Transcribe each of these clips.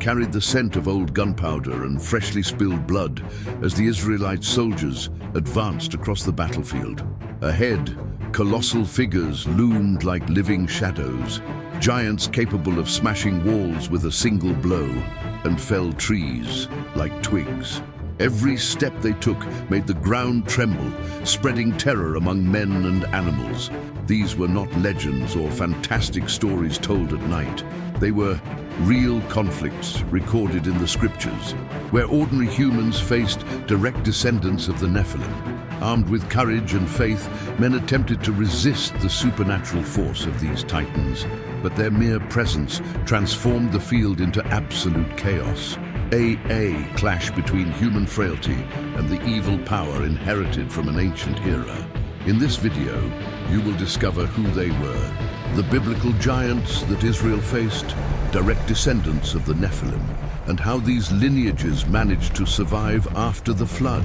carried the scent of old gunpowder and freshly spilled blood as the Israelite soldiers advanced across the battlefield. Ahead, colossal figures loomed like living shadows, giants capable of smashing walls with a single blow and fell trees like twigs. Every step they took made the ground tremble, spreading terror among men and animals. These were not legends or fantastic stories told at night. They were real conflicts recorded in the scriptures, where ordinary humans faced direct descendants of the Nephilim. Armed with courage and faith, men attempted to resist the supernatural force of these titans, but their mere presence transformed the field into absolute chaos. A clash between human frailty and the evil power inherited from an ancient era. In this video, you will discover who they were, the biblical giants that Israel faced, direct descendants of the Nephilim, and how these lineages managed to survive after the flood,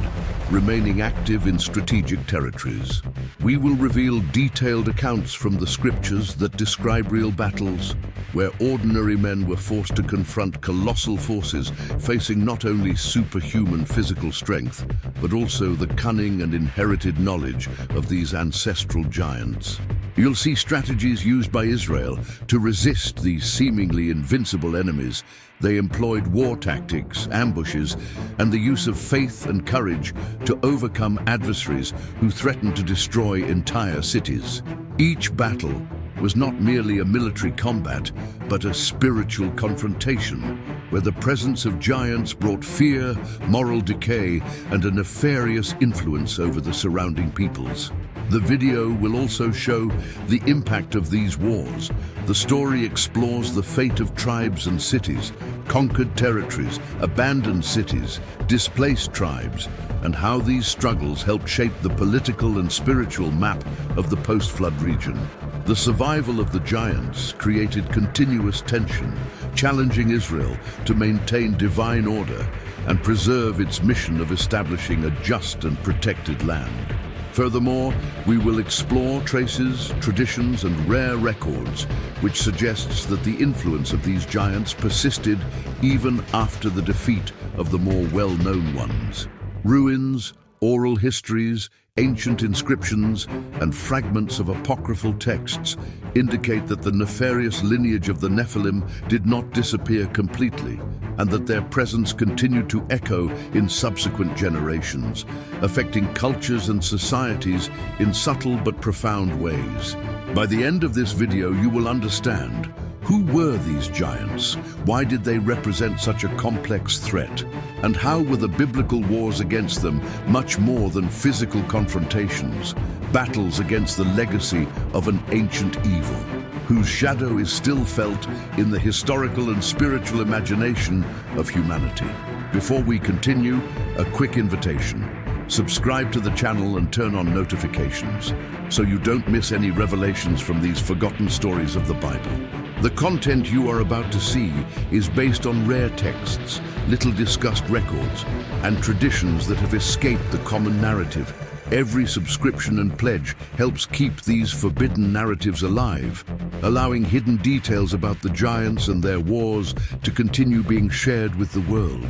remaining active in strategic territories. We will reveal detailed accounts from the scriptures that describe real battles, where ordinary men were forced to confront colossal forces facing not only superhuman physical strength, but also the cunning and inherited knowledge of these ancestral giants. You'll see strategies used by Israel to resist these seemingly invincible enemies. They employed war tactics, ambushes, and the use of faith and courage to overcome adversaries who threatened to destroy entire cities. Each battle was not merely a military combat, but a spiritual confrontation, where the presence of giants brought fear, moral decay, and a nefarious influence over the surrounding peoples. The video will also show the impact of these wars. The story explores the fate of tribes and cities, conquered territories, abandoned cities, displaced tribes, and how these struggles helped shape the political and spiritual map of the post-flood region. The survival of the giants created continuous tension, challenging Israel to maintain divine order and preserve its mission of establishing a just and protected land. Furthermore, we will explore traces, traditions, and rare records, which suggests that the influence of these giants persisted even after the defeat of the more well-known ones. Ruins, oral histories, ancient inscriptions, and fragments of apocryphal texts indicate that the nefarious lineage of the Nephilim did not disappear completely, and that their presence continued to echo in subsequent generations, affecting cultures and societies in subtle but profound ways. By the end of this video, you will understand: who were these giants? Why did they represent such a complex threat? And how were the biblical wars against them much more than physical confrontations, battles against the legacy of an ancient evil, whose shadow is still felt in the historical and spiritual imagination of humanity? Before we continue, a quick invitation. Subscribe to the channel and turn on notifications so you don't miss any revelations from these forgotten stories of the Bible. The content you are about to see is based on rare texts, little discussed records, and traditions that have escaped the common narrative. Every subscription and pledge helps keep these forbidden narratives alive, allowing hidden details about the giants and their wars to continue being shared with the world.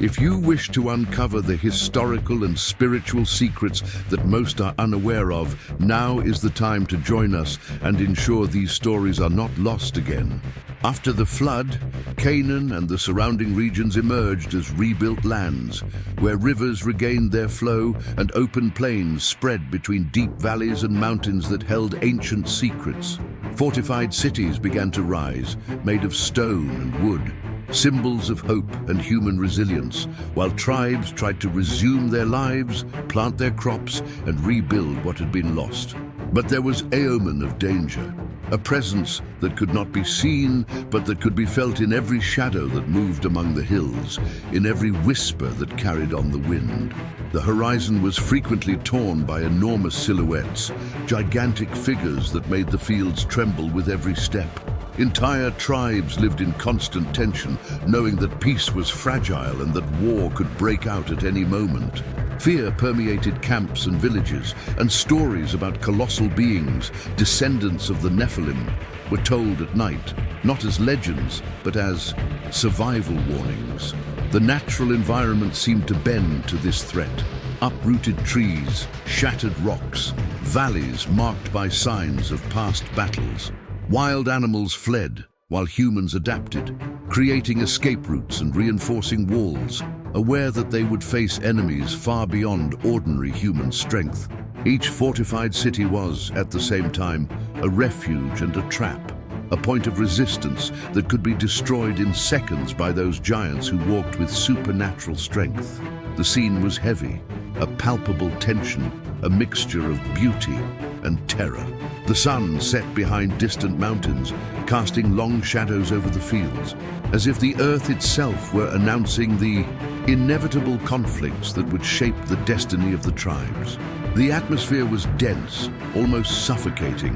If you wish to uncover the historical and spiritual secrets that most are unaware of, now is the time to join us and ensure these stories are not lost again. After the flood, Canaan and the surrounding regions emerged as rebuilt lands, where rivers regained their flow and open plains spread between deep valleys and mountains that held ancient secrets. Fortified cities began to rise, made of stone and wood, symbols of hope and human resilience, while tribes tried to resume their lives, plant their crops, and rebuild what had been lost. But there was an omen of danger, a presence that could not be seen, but that could be felt in every shadow that moved among the hills, in every whisper that carried on the wind. The horizon was frequently torn by enormous silhouettes, gigantic figures that made the fields tremble with every step. Entire tribes lived in constant tension, knowing that peace was fragile and that war could break out at any moment. Fear permeated camps and villages, and stories about colossal beings, descendants of the Nephilim, were told at night, not as legends, but as survival warnings. The natural environment seemed to bend to this threat. Uprooted trees, shattered rocks, valleys marked by signs of past battles. Wild animals fled, while humans adapted, creating escape routes and reinforcing walls, aware that they would face enemies far beyond ordinary human strength. Each fortified city was, at the same time, a refuge and a trap, a point of resistance that could be destroyed in seconds by those giants who walked with supernatural strength. The scene was heavy, a palpable tension, a mixture of beauty and terror. The sun set behind distant mountains, casting long shadows over the fields, as if the earth itself were announcing the inevitable conflicts that would shape the destiny of the tribes. The atmosphere was dense, almost suffocating,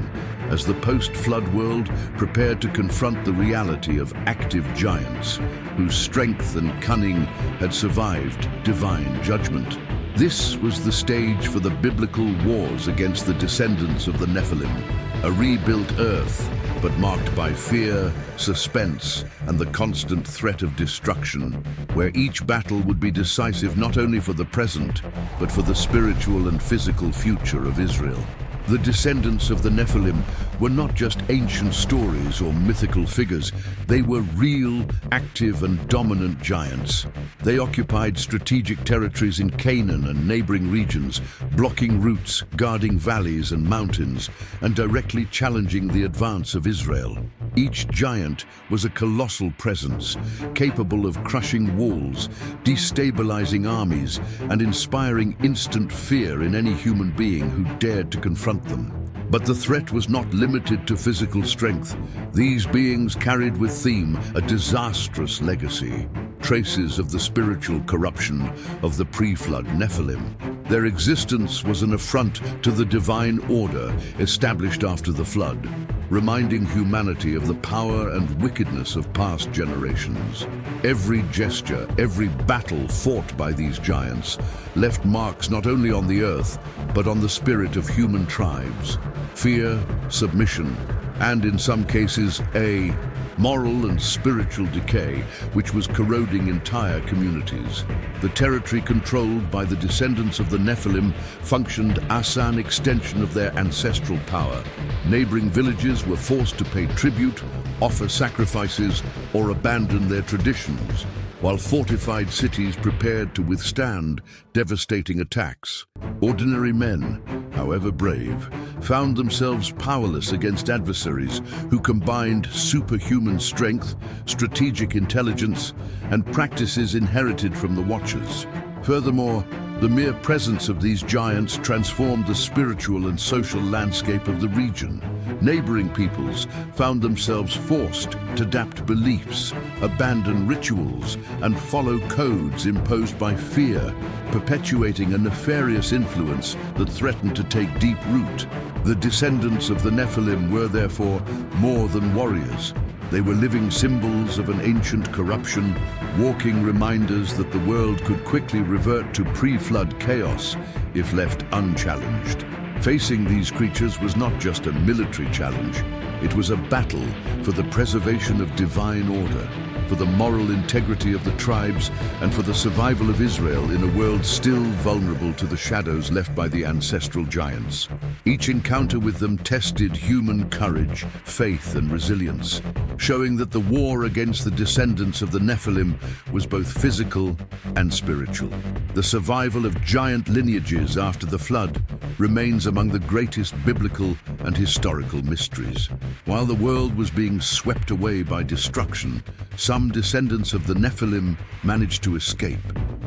as the post-flood world prepared to confront the reality of active giants, whose strength and cunning had survived divine judgment. This was the stage for the biblical wars against the descendants of the Nephilim, a rebuilt earth, but marked by fear, suspense, and the constant threat of destruction, where each battle would be decisive not only for the present, but for the spiritual and physical future of Israel. The descendants of the Nephilim were not just ancient stories or mythical figures. They were real, active, and dominant giants. They occupied strategic territories in Canaan and neighboring regions, blocking routes, guarding valleys and mountains, and directly challenging the advance of Israel. Each giant was a colossal presence, capable of crushing walls, destabilizing armies, and inspiring instant fear in any human being who dared to confront them. But the threat was not limited to physical strength. These beings carried with them a disastrous legacy, traces of the spiritual corruption of the pre-flood Nephilim. Their existence was an affront to the divine order established after the flood, reminding humanity of the power and wickedness of past generations. Every gesture, every battle fought by these giants left marks not only on the earth, but on the spirit of human tribes. Fear, submission, and in some cases, a moral and spiritual decay which was corroding entire communities. The territory controlled by the descendants of the Nephilim functioned as an extension of their ancestral power. Neighboring villages were forced to pay tribute, offer sacrifices, or abandon their traditions, while fortified cities prepared to withstand devastating attacks. Ordinary men, however brave, found themselves powerless against adversaries who combined superhuman strength, strategic intelligence, and practices inherited from the Watchers. Furthermore, the mere presence of these giants transformed the spiritual and social landscape of the region. Neighboring peoples found themselves forced to adapt beliefs, abandon rituals, and follow codes imposed by fear, perpetuating a nefarious influence that threatened to take deep root. The descendants of the Nephilim were therefore more than warriors. They were living symbols of an ancient corruption, walking reminders that the world could quickly revert to pre-flood chaos if left unchallenged. Facing these creatures was not just a military challenge, it was a battle for the preservation of divine order, for the moral integrity of the tribes, and for the survival of Israel in a world still vulnerable to the shadows left by the ancestral giants. Each encounter with them tested human courage, faith, and resilience, showing that the war against the descendants of the Nephilim was both physical and spiritual. The survival of giant lineages after the flood remains among the greatest biblical and historical mysteries. While the world was being swept away by destruction, some descendants of the Nephilim managed to escape,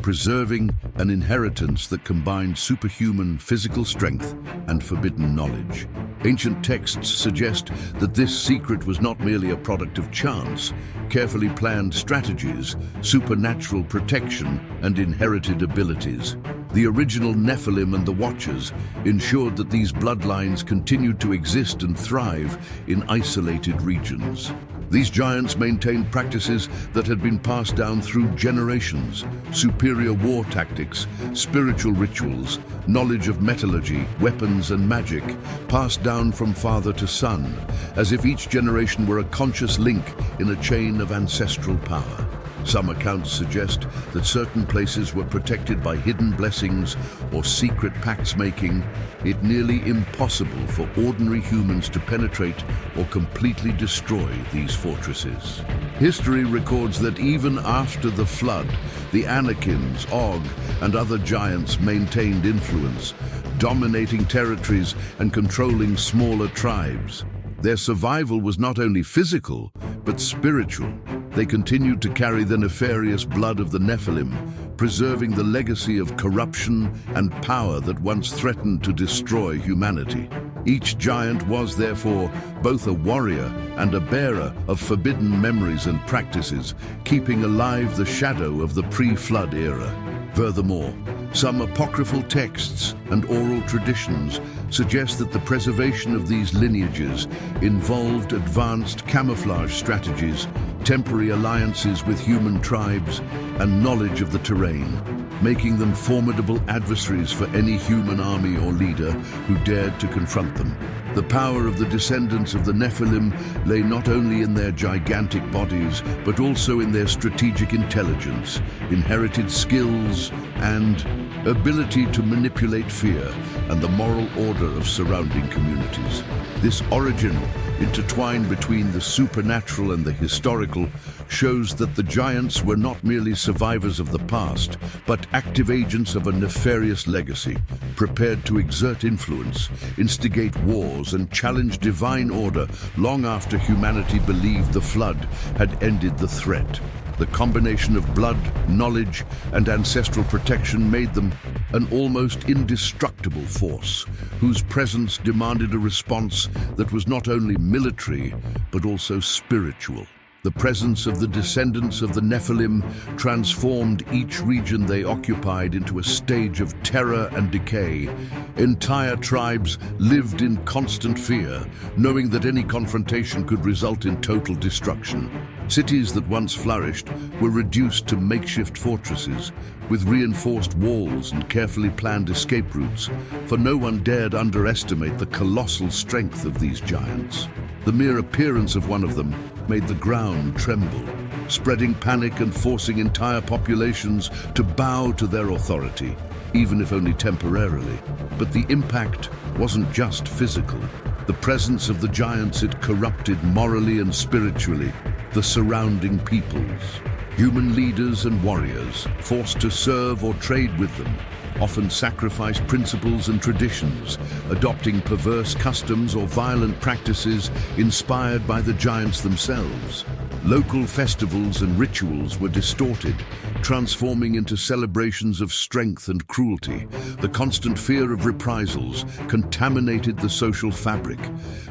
preserving an inheritance that combined superhuman physical strength and forbidden knowledge. Ancient texts suggest that this secret was not merely a product of chance, carefully planned strategies, supernatural protection, and inherited abilities. The original Nephilim and the Watchers ensured that these bloodlines continued to exist and thrive in isolated regions. These giants maintained practices that had been passed down through generations: superior war tactics, spiritual rituals, knowledge of metallurgy, weapons and magic, passed down from father to son, as if each generation were a conscious link in a chain of ancestral power. Some accounts suggest that certain places were protected by hidden blessings or secret pacts, making it nearly impossible for ordinary humans to penetrate or completely destroy these fortresses. History records that even after the flood, the Anakims, Og, and other giants maintained influence, dominating territories and controlling smaller tribes. Their survival was not only physical, but spiritual. They continued to carry the nefarious blood of the Nephilim, preserving the legacy of corruption and power that once threatened to destroy humanity. Each giant was, therefore, both a warrior and a bearer of forbidden memories and practices, keeping alive the shadow of the pre-flood era. Furthermore, some apocryphal texts and oral traditions suggest that the preservation of these lineages involved advanced camouflage strategies, temporary alliances with human tribes, and knowledge of the terrain, making them formidable adversaries for any human army or leader who dared to confront them. The power of the descendants of the Nephilim lay not only in their gigantic bodies, but also in their strategic intelligence, inherited skills, and ability to manipulate fear and the moral order of surrounding communities. This origin, intertwined between the supernatural and the historical, shows that the giants were not merely survivors of the past, but active agents of a nefarious legacy, prepared to exert influence, instigate wars, and challenge divine order long after humanity believed the flood had ended the threat. The combination of blood, knowledge, and ancestral protection made them an almost indestructible force, whose presence demanded a response that was not only military, but also spiritual. The presence of the descendants of the Nephilim transformed each region they occupied into a stage of terror and decay. Entire tribes lived in constant fear, knowing that any confrontation could result in total destruction. Cities that once flourished were reduced to makeshift fortresses, with reinforced walls and carefully planned escape routes, for no one dared underestimate the colossal strength of these giants. The mere appearance of one of them made the ground tremble, spreading panic and forcing entire populations to bow to their authority, even if only temporarily. But the impact wasn't just physical. The presence of the giants, it corrupted morally and spiritually the surrounding peoples. Human leaders and warriors, forced to serve or trade with them, often sacrificed principles and traditions, adopting perverse customs or violent practices inspired by the giants themselves. Local festivals and rituals were distorted, transforming into celebrations of strength and cruelty. The constant fear of reprisals contaminated the social fabric,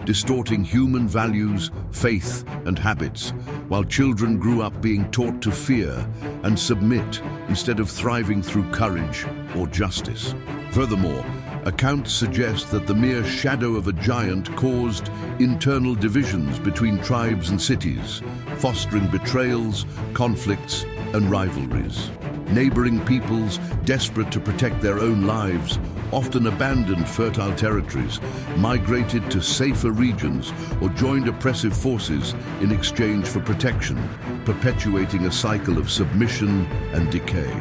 distorting human values, faith, and habits, while children grew up being taught to fear and submit instead of thriving through courage or justice. Furthermore, accounts suggest that the mere shadow of a giant caused internal divisions between tribes and cities, fostering betrayals, conflicts, and rivalries. Neighboring peoples, desperate to protect their own lives, often abandoned fertile territories, migrated to safer regions, or joined oppressive forces in exchange for protection, perpetuating a cycle of submission and decay.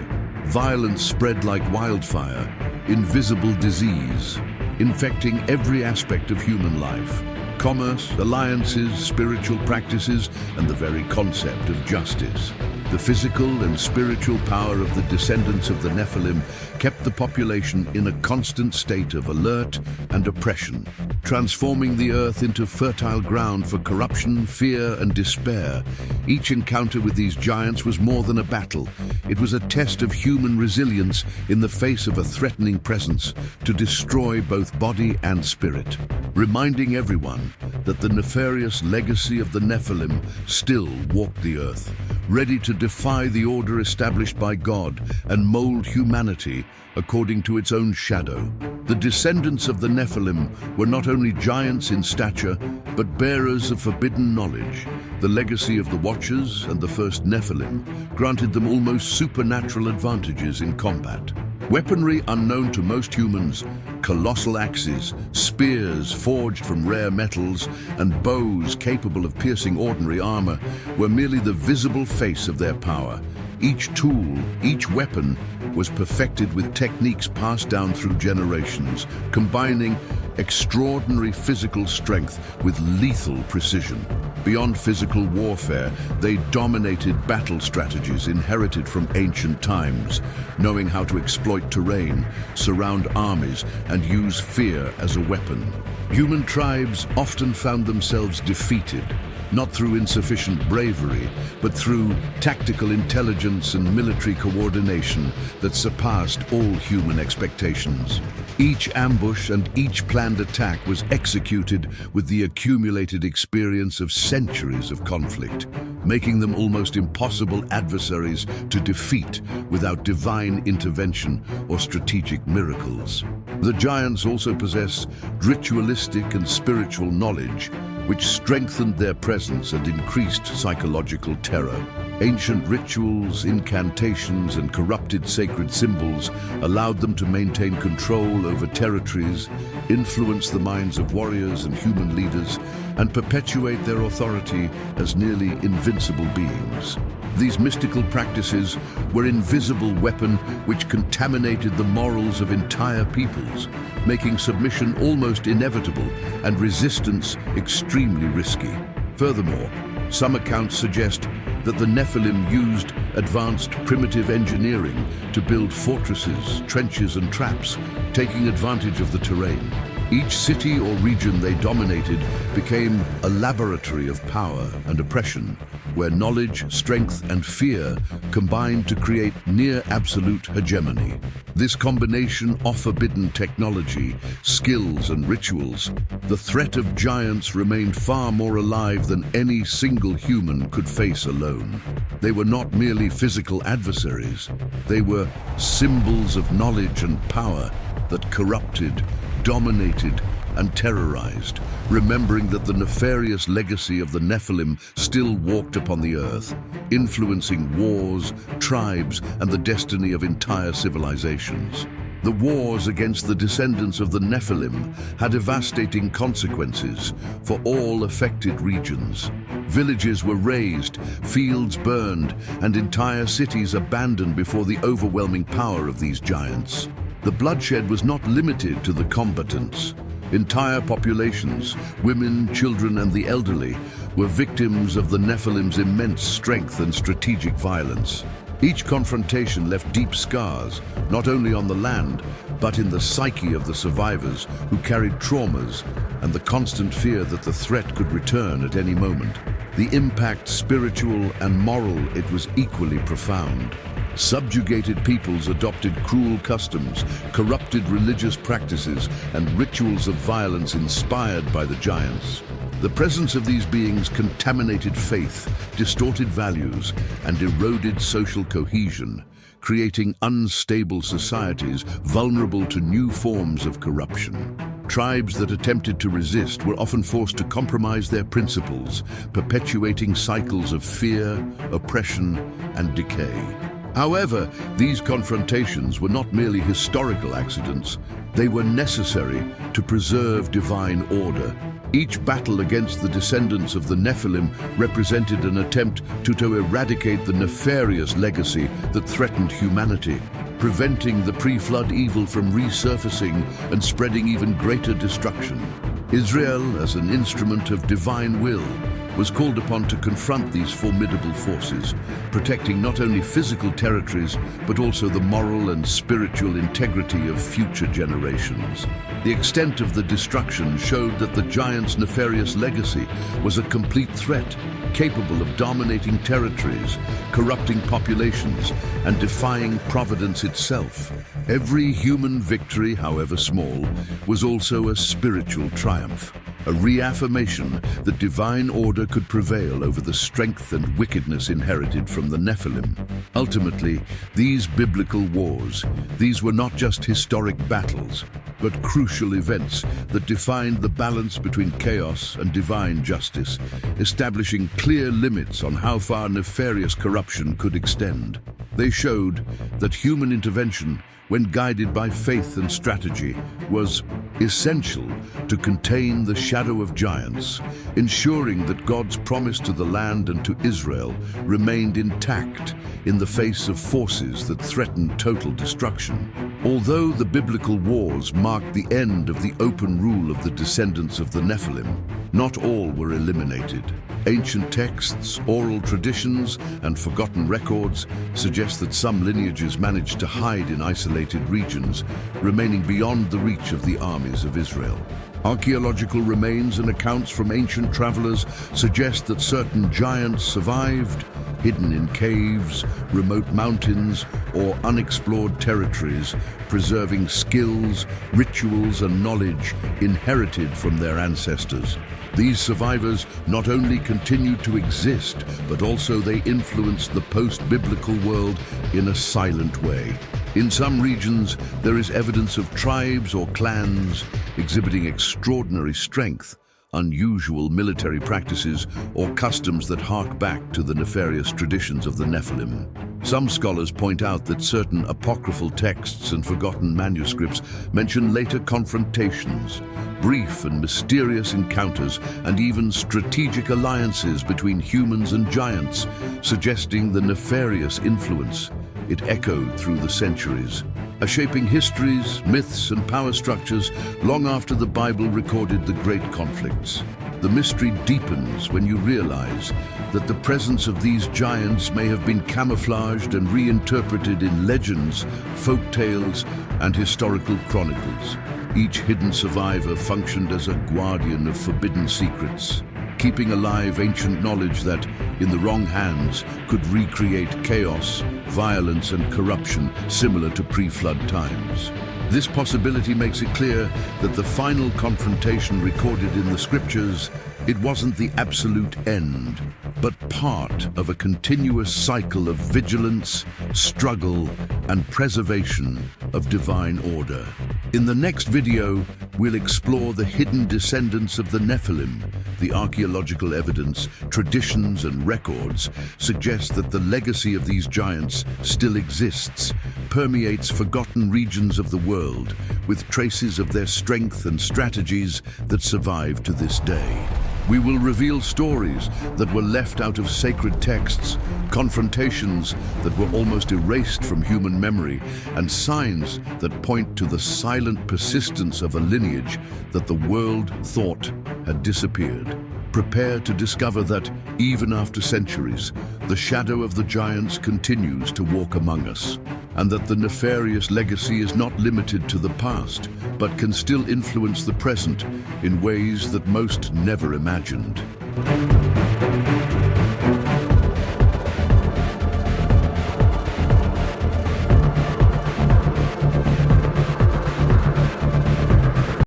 Violence spread like wildfire, invisible disease, infecting every aspect of human life. Commerce, alliances, spiritual practices, and the very concept of justice. The physical and spiritual power of the descendants of the Nephilim kept the population in a constant state of alert and oppression, transforming the earth into fertile ground for corruption, fear, and despair. Each encounter with these giants was more than a battle. It was a test of human resilience in the face of a threatening presence to destroy both body and spirit, reminding everyone that the nefarious legacy of the Nephilim still walked the earth, ready to defy the order established by God and mold humanity according to its own shadow. The descendants of the Nephilim were not only giants in stature, but bearers of forbidden knowledge. The legacy of the Watchers and the first Nephilim granted them almost supernatural advantages in combat. Weaponry unknown to most humans, colossal axes, spears forged from rare metals, and bows capable of piercing ordinary armor were merely the visible face of their power. Each tool, each weapon, was perfected with techniques passed down through generations, combining extraordinary physical strength with lethal precision. Beyond physical warfare, they dominated battle strategies inherited from ancient times, knowing how to exploit terrain, surround armies, and use fear as a weapon. Human tribes often found themselves defeated, not through insufficient bravery, but through tactical intelligence and military coordination that surpassed all human expectations. Each ambush and each planned attack was executed with the accumulated experience of centuries of conflict, making them almost impossible adversaries to defeat without divine intervention or strategic miracles. The giants also possess ritualistic and spiritual knowledge, which strengthened their presence and increased psychological terror. Ancient rituals, incantations, and corrupted sacred symbols allowed them to maintain control over territories, influence the minds of warriors and human leaders, and perpetuate their authority as nearly invincible beings. These mystical practices were an invisible weapon which contaminated the morals of entire peoples, making submission almost inevitable and resistance extremely risky. Furthermore, some accounts suggest that the Nephilim used advanced primitive engineering to build fortresses, trenches, and traps, taking advantage of the terrain. Each city or region they dominated became a laboratory of power and oppression, where knowledge, strength, and fear combined to create near-absolute hegemony. This combination of forbidden technology, skills, and rituals, the threat of giants remained far more alive than any single human could face alone. They were not merely physical adversaries, they were symbols of knowledge and power that corrupted, dominated, and terrorized, remembering that the nefarious legacy of the Nephilim still walked upon the earth, influencing wars, tribes, and the destiny of entire civilizations. The wars against the descendants of the Nephilim had devastating consequences for all affected regions. Villages were razed, fields burned, and entire cities abandoned before the overwhelming power of these giants. The bloodshed was not limited to the combatants. Entire populations, women, children, and the elderly, were victims of the Nephilim's immense strength and strategic violence. Each confrontation left deep scars, not only on the land, but in the psyche of the survivors who carried traumas and the constant fear that the threat could return at any moment. The impact, spiritual and moral, it was equally profound. Subjugated peoples adopted cruel customs, corrupted religious practices, and rituals of violence inspired by the giants. The presence of these beings contaminated faith, distorted values, and eroded social cohesion, creating unstable societies vulnerable to new forms of corruption. Tribes that attempted to resist were often forced to compromise their principles, perpetuating cycles of fear, oppression, and decay. However, these confrontations were not merely historical accidents, they were necessary to preserve divine order. Each battle against the descendants of the Nephilim represented an attempt to eradicate the nefarious legacy that threatened humanity, preventing the pre-flood evil from resurfacing and spreading even greater destruction. Israel, as an instrument of divine will, was called upon to confront these formidable forces, protecting not only physical territories, but also the moral and spiritual integrity of future generations. The extent of the destruction showed that the giants' nefarious legacy was a complete threat, capable of dominating territories, corrupting populations, and defying providence itself. Every human victory, however small, was also a spiritual triumph, a reaffirmation that divine order could prevail over the strength and wickedness inherited from the Nephilim. Ultimately, these biblical wars, these were not just historic battles, but crucial events that defined the balance between chaos and divine justice, establishing clear limits on how far nefarious corruption could extend. They showed that human intervention, when guided by faith and strategy, was essential to contain the shadow of giants, ensuring that God's promise to the land and to Israel remained intact in the face of forces that threatened total destruction. Although the biblical wars marked the end of the open rule of the descendants of the Nephilim, not all were eliminated. Ancient texts, oral traditions, and forgotten records suggest that some lineages managed to hide in isolated regions, remaining beyond the reach of the armies of Israel. Archaeological remains and accounts from ancient travelers suggest that certain giants survived, hidden in caves, remote mountains, or unexplored territories, preserving skills, rituals, and knowledge inherited from their ancestors. These survivors not only continued to exist, but also they influenced the post-biblical world in a silent way. In some regions, there is evidence of tribes or clans exhibiting extraordinary strength, unusual military practices, or customs that hark back to the nefarious traditions of the Nephilim. Some scholars point out that certain apocryphal texts and forgotten manuscripts mention later confrontations, brief and mysterious encounters, and even strategic alliances between humans and giants, suggesting the nefarious influence it echoed through the centuries, shaping histories, myths, and power structures long after the Bible recorded the great conflicts. The mystery deepens when you realize that the presence of these giants may have been camouflaged and reinterpreted in legends, folk tales, and historical chronicles. Each hidden survivor functioned as a guardian of forbidden secrets, keeping alive ancient knowledge that, in the wrong hands, could recreate chaos, violence, and corruption similar to pre-flood times. This possibility makes it clear that the final confrontation recorded in the scriptures, it wasn't the absolute end, but part of a continuous cycle of vigilance, struggle, and preservation of divine order. In the next video, we'll explore the hidden descendants of the Nephilim. The archaeological evidence, traditions, and records suggest that the legacy of these giants still exists, permeates forgotten regions of the world, with traces of their strength and strategies that survive to this day. We will reveal stories that were left out of sacred texts, confrontations that were almost erased from human memory, and signs that point to the silent persistence of a lineage that the world thought had disappeared. Prepare to discover that, even after centuries, the shadow of the giants continues to walk among us, and that the nefarious legacy is not limited to the past, but can still influence the present in ways that most never imagined.